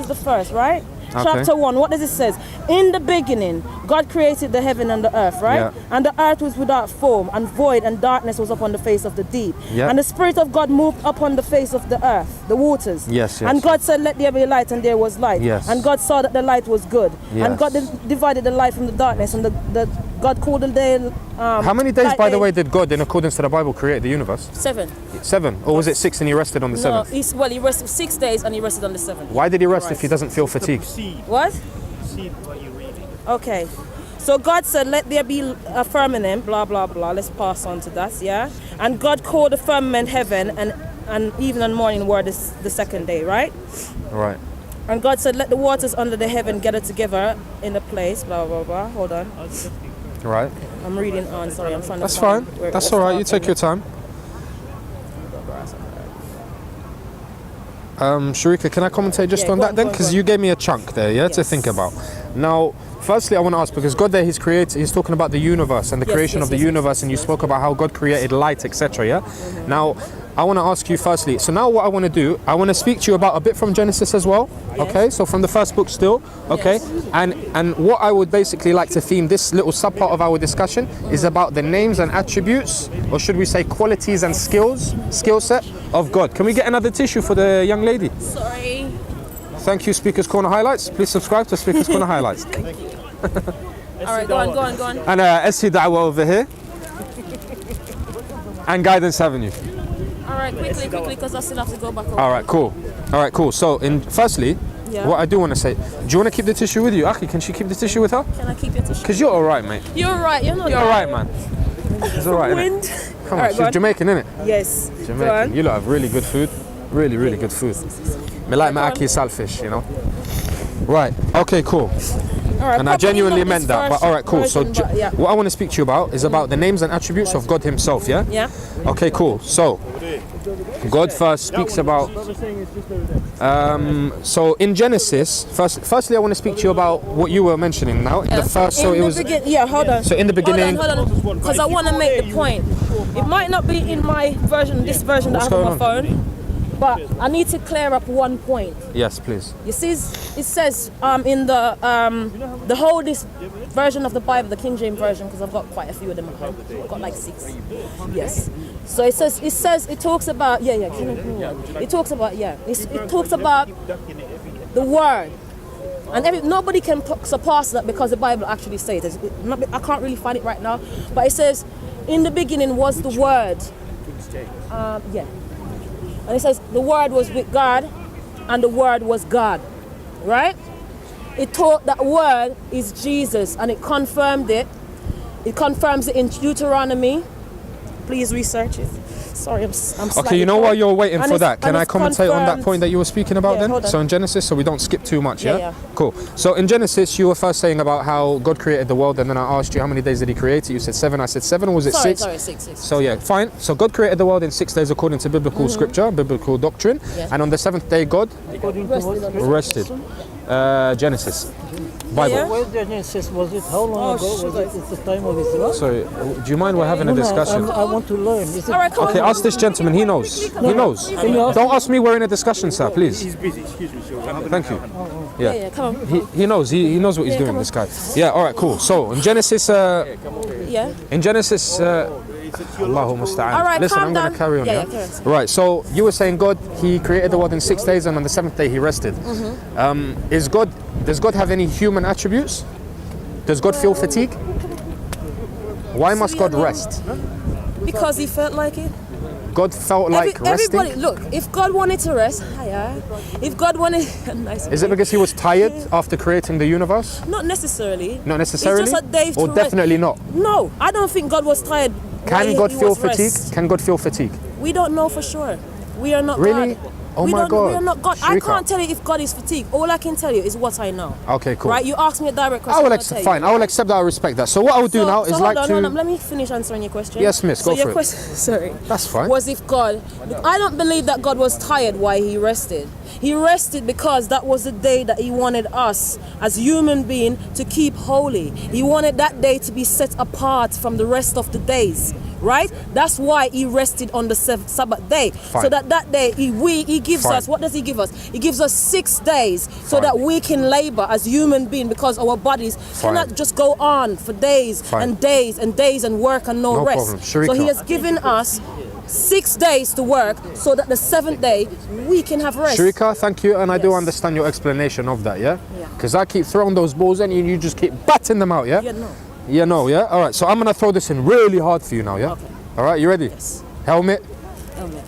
Genesis the first, right? Okay. Chapter 1, what does it say? In the beginning, God created the heaven and the earth, right? Yeah. And the earth was without form and void, and darkness was upon the face of the deep. Yeah. And the Spirit of God moved upon the face of the earth, the waters. Yes, and God said, let there be light, and there was light. Yes. And God saw that the light was good. Yes. And God divided the light from the darkness, and God called the day... How many days, by the way, did God, in accordance to the Bible, create the universe? 7. 7? Or was it 6 and he rested on the 7th? He rested 6 days and he rested on the 7th. Why did he rest if he doesn't feel fatigued? What? Proceed what you're reading. Okay. So God said, let there be a firmament, blah, blah, blah. Let's pass on to that, yeah? And God called the firmament heaven, and evening and morning were the second day, right? Right. And God said, let the waters under the heaven gather together in a place, blah, blah, blah. Hold on. Right. I'm reading on, sorry, I'm trying to That's fine. find That's all right. You take your time. Sherika, can I commentate just on that then? Because you gave me a chunk there, to think about. Now, firstly, I want to ask, because God there, he's talking about the universe and the creation of the universe, and you spoke about how God created light, etc. Yeah. Now, I want to ask you firstly. So now, what I want to do, I want to speak to you about a bit from Genesis as well. Okay. So from the first book still. Okay. And what I would basically like to theme this little subpart of our discussion is about the names and attributes, or should we say qualities and skill set of God. Can we get another tissue for the young lady? Sorry. Thank you, Speaker's Corner Highlights. Please subscribe to Speaker's Corner Highlights. Thank you. All right, go on. And SC Da'wah over here. And Guidance Avenue. All right, quickly, because I still have to go back over. All right, cool. So, firstly, what I do want to say, do you want to keep the tissue with you? Aki, can she keep the tissue with her? Can I keep your tissue? Because you're all right, mate. You're right, you're not. You're all right, man. It's all right, innit? Come on, she's Jamaican, innit? Yes. Jamaican. You lot have really good food. Really, really good food. Me like my Aki saltfish, you know? Right, okay, cool. Right, and I genuinely meant that, but all right, cool. So what I want to speak to you about is about the names and attributes of God himself, yeah? Yeah. Okay, cool. So, God first speaks about... so in Genesis, firstly I want to speak to you about what you were mentioning now. The first, so it was... hold on. So in the beginning... Hold on, because I want to make the point. It might not be in my version, this version that I have on my phone. But I need to clear up one point. Yes, please. You see, it says in the whole this version of the Bible, the King James version, because I've got quite a few of them at home. I've got like 6. Yes. So it talks about it talks about the word, and nobody can surpass that because the Bible actually says it. I can't really find it right now, but it says, in the beginning was the word. And it says, the Word was with God, and the Word was God, right? It taught that Word is Jesus, and it confirmed it. It confirms it in Deuteronomy. Please research it. Sorry, I'm okay, you know while you're waiting for that, can I commentate on that point that you were speaking about then? So in Genesis, so we don't skip too much, yeah? Cool. So in Genesis, you were first saying about how God created the world, and then I asked you how many days did he create it? You said 7, I said 7, or was it 6? Sorry, 6. So yeah, fine. So God created the world in 6 days according to biblical scripture, biblical doctrine, and on the 7th day God rested. Genesis. Bible. Where Genesis was it? How long ago was it? It's the time of Islam. Sorry, do you mind we're having a discussion? I want to learn. Okay, ask this gentleman. He knows. He knows. Don't ask me. We're in a discussion, sir. Please. He's busy. Excuse me, sir. Thank you. Yeah, come on. He knows. He knows what he's doing. This guy. Yeah. All right. Cool. So in Genesis. In Genesis. Allahu musta'an. All right, listen, I'm going to carry on. Right. So you were saying God, he created the world in 6 days, and on the 7th day he rested. Does God have any human attributes? Does God feel fatigue? Why must God rest? Because he felt like it. God felt like resting? Everybody, look, if God wanted to rest, if God wanted... Is it because he was tired after creating the universe? Not necessarily. Not necessarily? It's just a day or definitely not? No, I don't think God was tired. Can God feel fatigue? Can God feel fatigue? We don't know for sure. We are not really? God. Oh my God. We are not God. Sherika. I can't tell you if God is fatigued. All I can tell you is what I know. Okay, cool. Right? You ask me a direct question. Fine. I will accept that. I respect that. So what I will do now is hold on. Let me finish answering your question. Yes, miss. Go for it. Sorry. That's fine. Was if God... I don't believe that God was tired while he rested. He rested because that was the day that he wanted us as human beings to keep holy. He wanted that day to be set apart from the rest of the days. right? That's why he rested on the Sabbath day. Fine. So that day he gives Fine. us, what does he give us? He gives us 6 days so Fine. that we can labor as human beings, because our bodies cannot just go on for days and days and days and work and no rest. Problem. Sherika. So he has given us 6 days to work so that the 7th day we can have rest. Sherika, thank you, and I do understand your explanation of that, yeah? Because I keep throwing those balls in and you just keep batting them out, yeah? Yeah, no, yeah? All right, so I'm going to throw this in really hard for you now, yeah? Okay. All right, you ready? Yes. Helmet?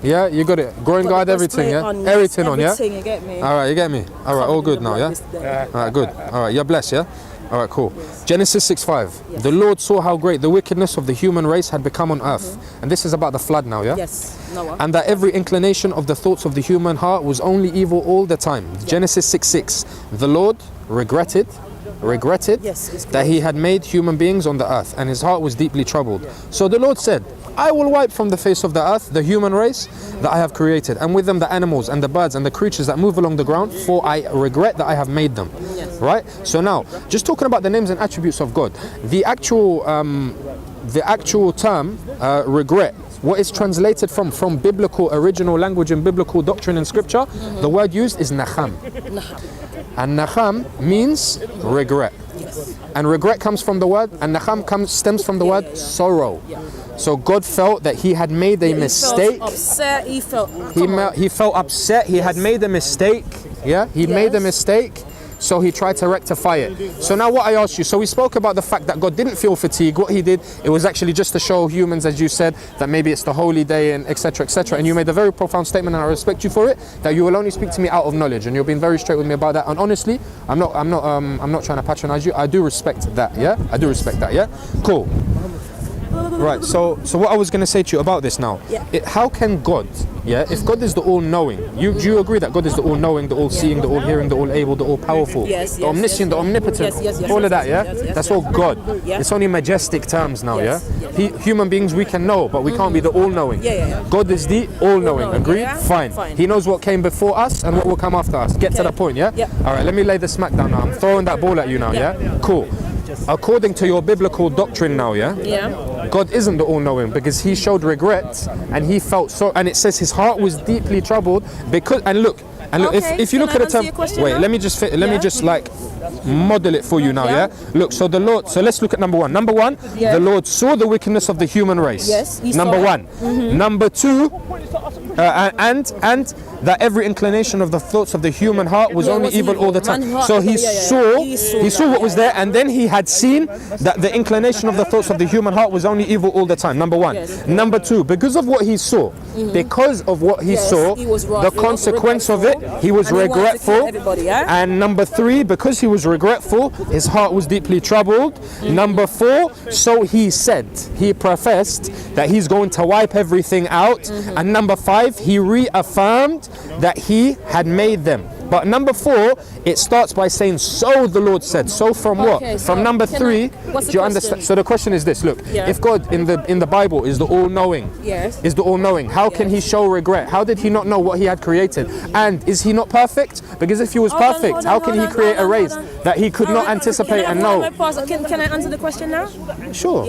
Yeah, you got it. Groin guard, everything, yeah? On, everything on, yeah? Everything, you get me? All right, you get me? All right, all good now, yeah? All right, good. All right, you're blessed, yeah? All right, cool. Genesis 6:5. The Lord saw how great the wickedness of the human race had become on earth. And this is about the flood now, yeah? Yes, Noah. And that every inclination of the thoughts of the human heart was only evil all the time. Genesis 6:6. The Lord regretted that he had made human beings on the earth, and his heart was deeply troubled. So the Lord said, I will wipe from the face of the earth the human race that I have created, and with them the animals and the birds and the creatures that move along the ground, for I regret that I have made them. Right? So now, just talking about the names and attributes of God, the actual term regret, what is translated from biblical original language and biblical doctrine and scripture, the word used is nacham. And nacham means regret. And regret comes from the word, and nacham stems from the word sorrow. So God felt that he had made a mistake. He felt upset. He felt upset. He had made a mistake. Yeah, he made a mistake. So he tried to rectify it. So now what I asked you, so we spoke about the fact that God didn't feel fatigue. What he did, it was actually just to show humans, as you said, that maybe it's the holy day and etc. etc. And you made a very profound statement, and I respect you for it, that you will only speak to me out of knowledge, and you're being very straight with me about that. And honestly, I'm not trying to patronize you. I do respect that. Yeah, I do respect that. Yeah, cool. Right, so what I was going to say to you about this now, how can God, if God is the all-knowing, do you agree that God is the all-knowing, the all-seeing, the all-hearing, the all-able, the all-powerful, the omniscient, the omnipotent, all of that, That's all God. It's only majestic terms now, Human beings we can know, but we can't be the all-knowing. God is the all-knowing, agree? Fine. He knows what came before us and what will come after us. Get to the point, All right, let me lay the smack down now. I'm throwing that ball at you now, Cool. According to your biblical doctrine now, God isn't the all-knowing, because he showed regret and he felt so, and it says his heart was deeply troubled because, and look, if you look at the term, wait, let me just like model it for you now, Look, so the Lord, so let's look at number one. Number one, the Lord saw the wickedness of the human race. Yes, he number saw one. Number two, and that every inclination of the thoughts of the human heart was only evil all the time. So he saw what was there, and then he had seen that the inclination of the thoughts of the human heart was only evil all the time. Number one. Number two, because of what he saw, the consequence of it, he was regretful. And number three, because he was regretful, his heart was deeply troubled. Number four, so he said, he professed that he's going to wipe everything out. And number five, he reaffirmed that he had made them. But number four, it starts by saying, so the Lord said. So from what? From number three, do you understand? So the question is this, look, if God in the Bible is the all-knowing, how can he show regret? How did he not know what he had created? And is he not perfect? Because if he was perfect, how can he create a race that he could not anticipate and know? Can I answer the question now? Sure.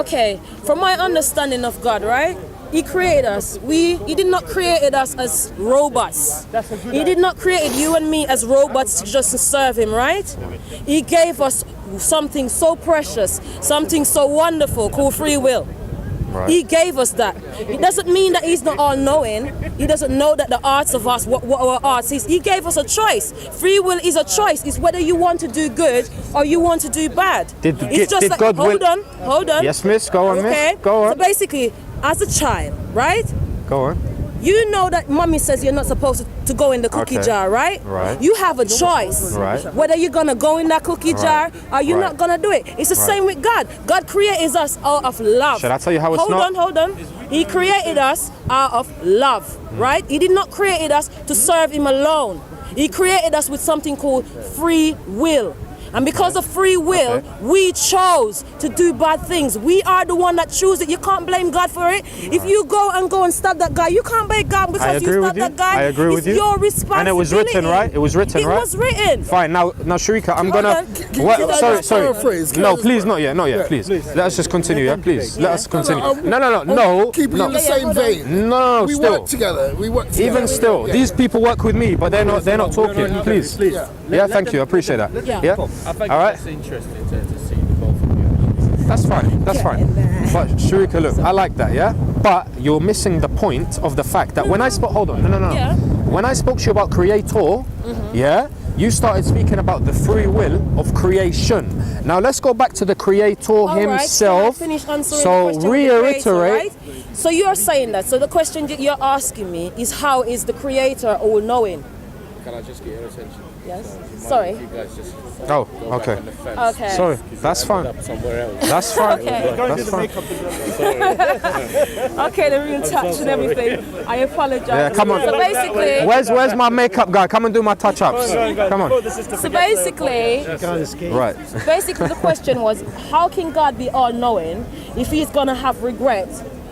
Okay, from my understanding of God, right? He created us. He did not create us as robots. He did not create you and me as robots just to serve him, right? He gave us something so precious, something so wonderful called free will. Right. He gave us that. It doesn't mean that he's not all-knowing. He doesn't know that the arts of us, what our arts is. He gave us a choice. Free will is a choice. It's whether you want to do good or you want to do bad. Hold on. Yes, miss. Go on, miss. Go on. So basically, as a child, right? Go on. You know that mommy says you're not supposed to go in the cookie jar, right? Right. You have a choice. Right. Whether you're going to go in that cookie jar or you're not going to do it. It's the same with God. God created us out of love. Should I tell you how it's not? Hold on. He created us out of love, right? He did not create us to serve him alone. He created us with something called free will. And because of free will, we chose to do bad things. We are the one that choose it. You can't blame God for it. If you go and stab that guy, you can't blame God because you stabbed that guy. I agree with you. It's your responsibility. And it was written, right? It was written, right? It was written. Fine. Now, Sherika, I'm gonna. Sorry. No, please, not yet, please. Let us just continue, yeah, please. Let us continue. No. Keeping in the same vein. No, we still. work together. Even still, these people work with me, but they're not talking. Please. Yeah, thank you. I appreciate that. Yeah. I think All right. it's interesting to see the both of you. That's fine. But Sherika, look, I like that, yeah? But you're missing the point of the fact that when I spoke, hold on, no. Yeah. When I spoke to you about creator, yeah, you started speaking about the free will of creation. Now let's go back to the creator himself. Right, finish answering So the question reiterate. Creator, right? So you're saying that. So the question you're asking me is, how is the creator all-knowing? Can I just get your attention? Yes. So, Sorry. if you guys just Oh, go back okay. on the fence, Okay. Sorry, that's end fine. up somewhere else. That's fine. Okay. That's fine. Okay, the room touch and everything. I apologize. Yeah, come on. So basically, Where's my makeup guy? Come and do my touch-ups. Come on. so basically, Right. basically the question was, how can God be all-knowing if he's gonna have regret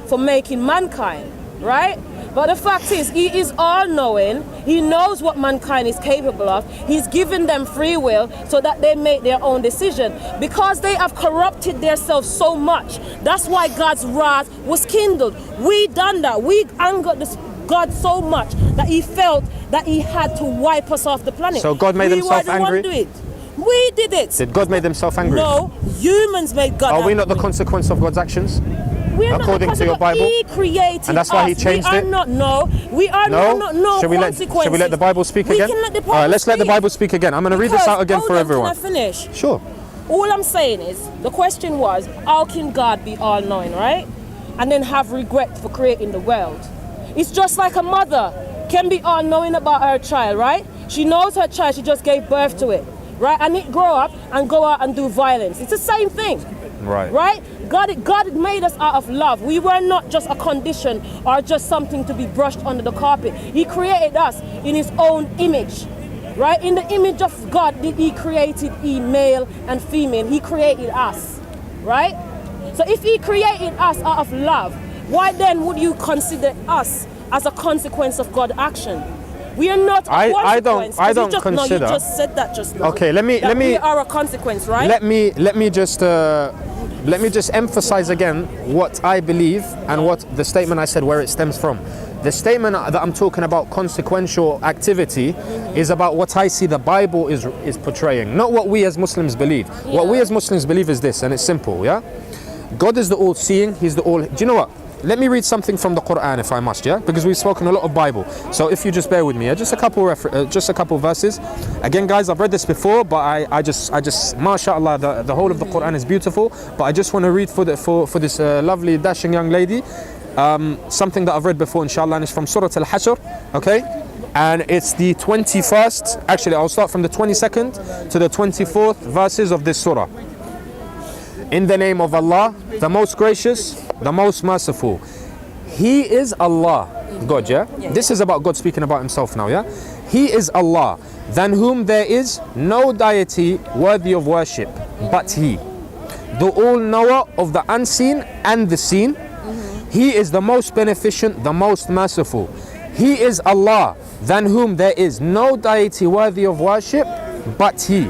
for making mankind, right? But the fact is, he is all-knowing. He knows what mankind is capable of. He's given them free will so that they make their own decision. Because they have corrupted themselves so much, that's why God's wrath was kindled. We done that. We angered God so much that he felt that he had to wipe us off the planet. So God made himself angry? We did it. Did God make himself angry? No, humans made God angry. Are we not the consequence of God's actions? We're according not to your Bible? He created And that's why us. he changed we it? Are not, no, we are no Should we consequences. let the Bible speak we again? Can let the Bible All right, let's let the speak. Bible speak again. I'm going to read this out again for everyone. Can I finish? Sure. All I'm saying is, the question was, how can God be all-knowing, right? And then have regret for creating the world. It's just like a mother can be all-knowing about her child, right? She knows her child, she just gave birth to it, right? And it grow up and go out and do violence. It's the same thing. Right? God made us out of love. We were not just a condition or just something to be brushed under the carpet. He created us in his own image. Right? In the image of God, he created male and female. He created us. Right? So if he created us out of love, why then would you consider us as a consequence of God's action? We are not a consequence. I don't consider. No, you just said that just now. Okay, let me. We are a consequence, right? Let me just emphasize again what I believe and what the statement I said, where it stems from. The statement that I'm talking about, consequential activity, is about what I see the Bible is portraying, not what we as Muslims believe. Yeah. What we as Muslims believe is this, and it's simple, yeah? God is the all-seeing, he's the all... Do you know what? Let me read something from the Quran if I must, yeah? Because we've spoken a lot of Bible. So if you just bear with me, yeah? Just a couple verses. Again, guys, I've read this before, but I just mashallah, the whole of the Quran is beautiful, but I just want to read for this lovely, dashing young lady, something that I've read before, inshallah, and it's from Surah Al-Hashr, okay? And it's the 21st, actually I'll start from the 22nd to the 24th verses of this surah. In the name of Allah, the most gracious, the most merciful. He is Allah, God, yeah? This is about God speaking about himself now, yeah? He is Allah, than whom there is no deity worthy of worship but He, the all-knower of the unseen and the seen. He is the most beneficent, the most merciful. He is Allah, than whom there is no deity worthy of worship but He,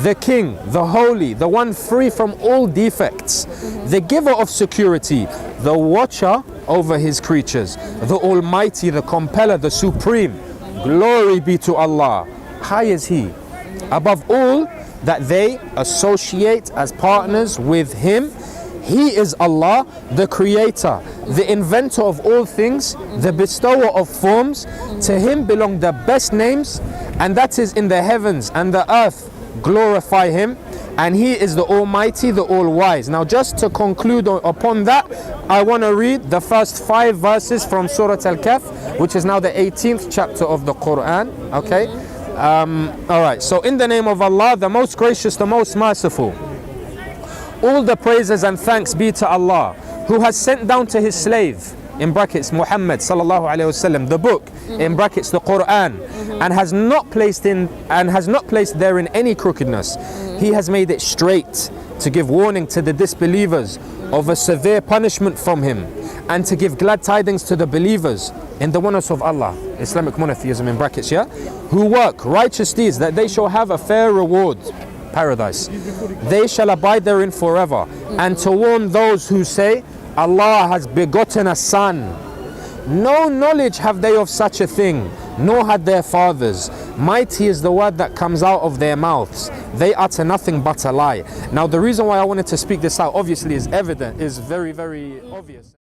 the King, the Holy, the one free from all defects, the giver of security, the watcher over his creatures, the Almighty, the Compeller, the Supreme. Glory be to Allah. High is He above all that they associate as partners with Him. He is Allah, the Creator, the Inventor of all things, the Bestower of forms. To Him belong the best names, and that is in the heavens and the earth. Glorify Him, and He is the Almighty, the All-Wise. Now, just to conclude upon that, I want to read the first 5 verses from Surah Al-Kahf, which is now the 18th chapter of the Quran. Okay. All right. So, in the name of Allah, the most gracious, the most merciful. All the praises and thanks be to Allah, who has sent down to His slave in brackets Muhammad sallallahu alaihi wasallam, the book, in brackets the Quran, and has not placed therein any crookedness. He has made it straight to give warning to the disbelievers of a severe punishment from him, and to give glad tidings to the believers in the oneness of Allah, Islamic monotheism in brackets, yeah, who work righteous deeds, that they shall have a fair reward, paradise. They shall abide therein forever. And to warn those who say, Allah has begotten a son. No knowledge have they of such a thing, nor had their fathers. Mighty is the word that comes out of their mouths. They utter nothing but a lie. Now the reason why I wanted to speak this out, obviously, is evident, is very, very obvious.